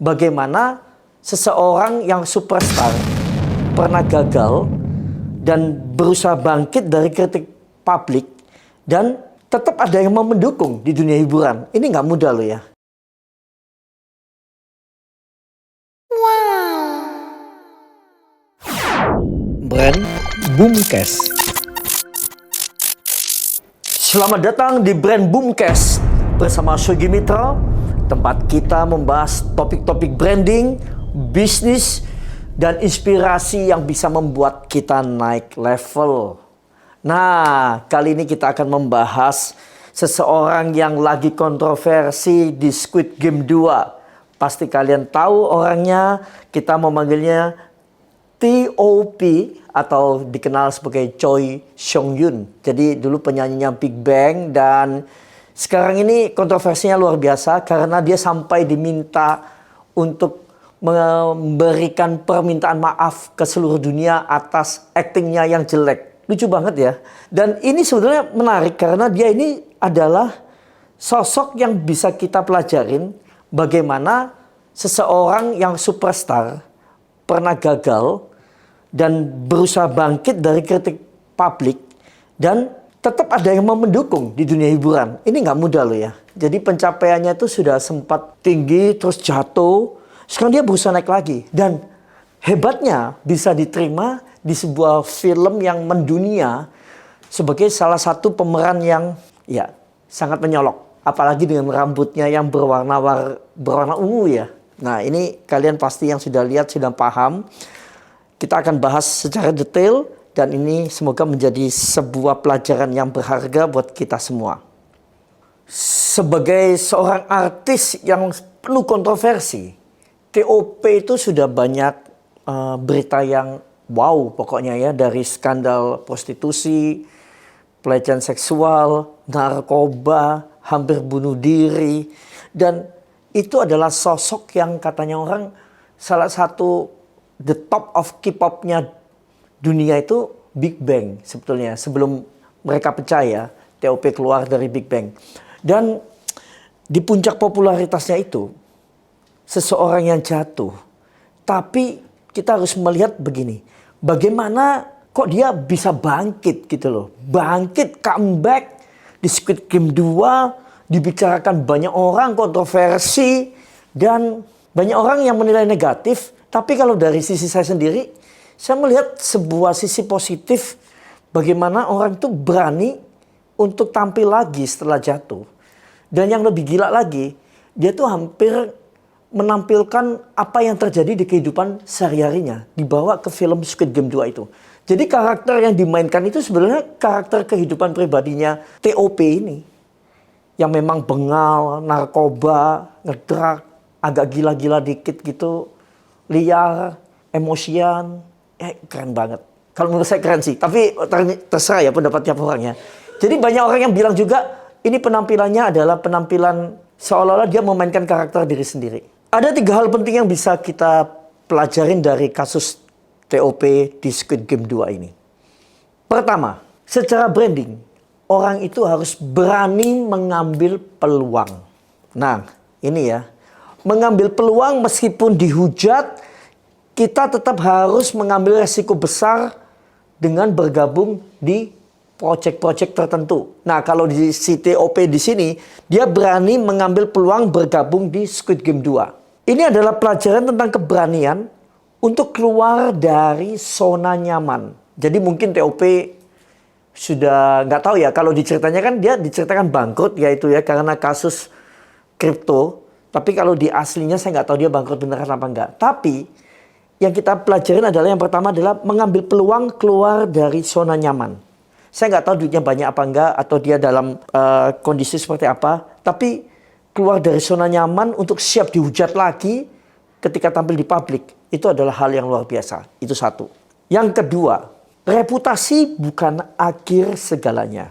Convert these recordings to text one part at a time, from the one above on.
bagaimana seseorang yang superstar pernah gagal dan berusaha bangkit dari kritik publik dan tetap ada yang mau mendukung di dunia hiburan. Ini nggak mudah loh ya. Brand Boomcast. Selamat datang di Brand Boomcast bersama Shogi Mitra, tempat kita membahas topik-topik branding, bisnis, dan inspirasi yang bisa membuat kita naik level. Nah, kali ini kita akan membahas seseorang yang lagi kontroversi di Squid Game 2. Pasti kalian tahu orangnya, kita memanggilnya T.O.P atau dikenal sebagai Choi Sung-yoon. Jadi dulu penyanyinya Big Bang dan sekarang ini kontroversinya luar biasa karena dia sampai diminta untuk memberikan permintaan maaf ke seluruh dunia atas aktingnya yang jelek. Lucu banget ya. Dan ini sebenarnya menarik karena dia ini adalah sosok yang bisa kita pelajarin bagaimana seseorang yang superstar pernah gagal dan berusaha bangkit dari kritik publik dan tetap ada yang mau mendukung di dunia hiburan. Ini nggak mudah loh ya. Jadi pencapaiannya itu sudah sempat tinggi terus jatuh. Sekarang dia berusaha naik lagi. Dan hebatnya bisa diterima di sebuah film yang mendunia sebagai salah satu pemeran yang ya sangat menyolok. Apalagi dengan rambutnya yang berwarna ungu ya. Nah ini kalian pasti yang sudah lihat sudah paham. Kita akan bahas secara detail dan ini semoga menjadi sebuah pelajaran yang berharga buat kita semua. Sebagai seorang artis yang penuh kontroversi, T.O.P itu sudah banyak berita yang wow pokoknya ya, dari skandal prostitusi, pelecehan seksual, narkoba, hampir bunuh diri, dan itu adalah sosok yang katanya orang salah satu the top of K-popnya dunia itu Big Bang sebetulnya. Sebelum mereka pecah ya, T.O.P keluar dari Big Bang. Dan di puncak popularitasnya itu, seseorang yang jatuh. Tapi kita harus melihat begini, bagaimana kok dia bisa bangkit gitu loh. Bangkit, comeback di Squid Game 2, dibicarakan banyak orang, kontroversi, dan banyak orang yang menilai negatif. Tapi kalau dari sisi saya sendiri, saya melihat sebuah sisi positif bagaimana orang itu berani untuk tampil lagi setelah jatuh. Dan yang lebih gila lagi, dia tuh hampir menampilkan apa yang terjadi di kehidupan sehari-harinya. Dibawa ke film Squid Game 2 itu. Jadi karakter yang dimainkan itu sebenarnya karakter kehidupan pribadinya T.O.P ini. Yang memang bengal, narkoba, ngedrak, agak gila-gila dikit gitu. Liar, emosian, keren banget. Kalau menurut saya keren sih, tapi terserah ya pendapat tiap orang ya. Jadi banyak orang yang bilang juga ini penampilannya adalah penampilan seolah-olah dia memainkan karakter diri sendiri. Ada 3 hal penting yang bisa kita pelajarin dari kasus T.O.P di Squid Game 2 ini. Pertama, secara branding, orang itu harus berani mengambil peluang. Nah, ini ya. Mengambil peluang meskipun dihujat, kita tetap harus mengambil resiko besar dengan bergabung di proyek-proyek tertentu. Nah, kalau di T.O.P di sini, dia berani mengambil peluang bergabung di Squid Game 2. Ini adalah pelajaran tentang keberanian untuk keluar dari zona nyaman. Jadi mungkin T.O.P sudah nggak tahu ya, kalau diceritanya kan dia diceritakan bangkrut yaitu ya karena kasus kripto. Tapi kalau di aslinya saya nggak tahu dia bangkrut beneran apa enggak. Tapi yang kita pelajarin adalah yang pertama adalah mengambil peluang keluar dari zona nyaman. Saya nggak tahu duitnya banyak apa enggak atau dia dalam kondisi seperti apa. Tapi keluar dari zona nyaman untuk siap dihujat lagi ketika tampil di publik. Itu adalah hal yang luar biasa. Itu satu. Yang kedua, reputasi bukan akhir segalanya.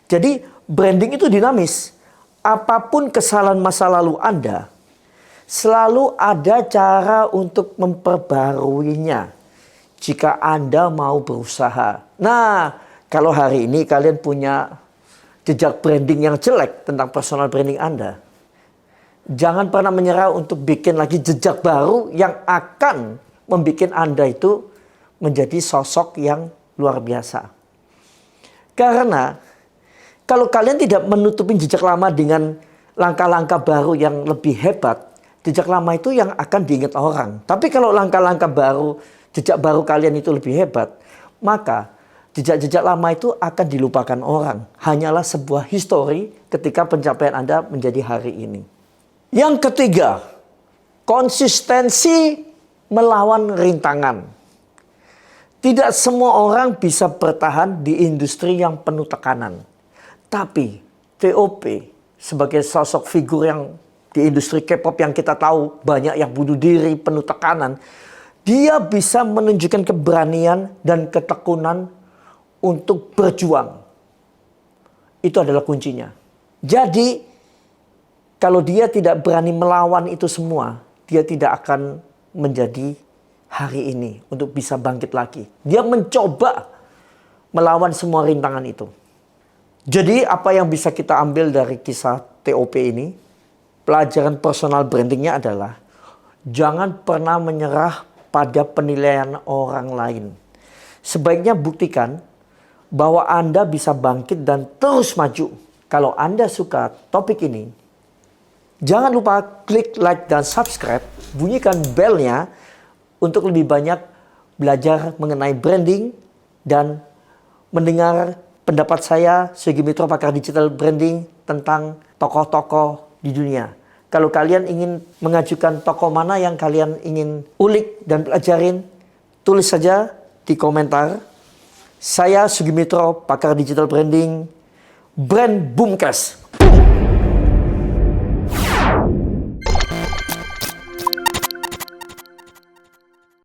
Jadi branding itu dinamis. Apapun kesalahan masa lalu Anda, selalu ada cara untuk memperbaruinya jika Anda mau berusaha. Nah, kalau hari ini kalian punya jejak branding yang jelek tentang personal branding Anda, Jangan pernah menyerah untuk bikin lagi jejak baru yang akan membuat Anda itu menjadi sosok yang luar biasa. Karena kalau kalian tidak menutupi jejak lama dengan langkah-langkah baru yang lebih hebat, jejak lama itu yang akan diingat orang. Tapi kalau langkah-langkah baru, jejak baru kalian itu lebih hebat, maka jejak-jejak lama itu akan dilupakan orang. Hanyalah sebuah histori ketika pencapaian Anda menjadi hari ini. Yang ketiga, konsistensi melawan rintangan. Tidak semua orang bisa bertahan di industri yang penuh tekanan. Tapi TOP sebagai sosok figur yang di industri K-pop yang kita tahu banyak yang bunuh diri, penuh tekanan. Dia bisa menunjukkan keberanian dan ketekunan untuk berjuang. Itu adalah kuncinya. Jadi kalau dia tidak berani melawan itu semua, dia tidak akan menjadi hari ini untuk bisa bangkit lagi. Dia mencoba melawan semua rintangan itu. Jadi apa yang bisa kita ambil dari kisah TOP ini? Pelajaran personal brandingnya adalah jangan pernah menyerah pada penilaian orang lain. Sebaiknya buktikan bahwa Anda bisa bangkit dan terus maju. Kalau Anda suka topik ini, jangan lupa klik like dan subscribe, bunyikan belnya untuk lebih banyak belajar mengenai branding dan mendengar pendapat saya, Sugi Mitro, pakar digital branding, tentang tokoh-tokoh di dunia. Kalau kalian ingin mengajukan tokoh mana yang kalian ingin ulik dan pelajarin, tulis saja di komentar. Saya Sugi Mitro, pakar digital branding, Brand Boomcast.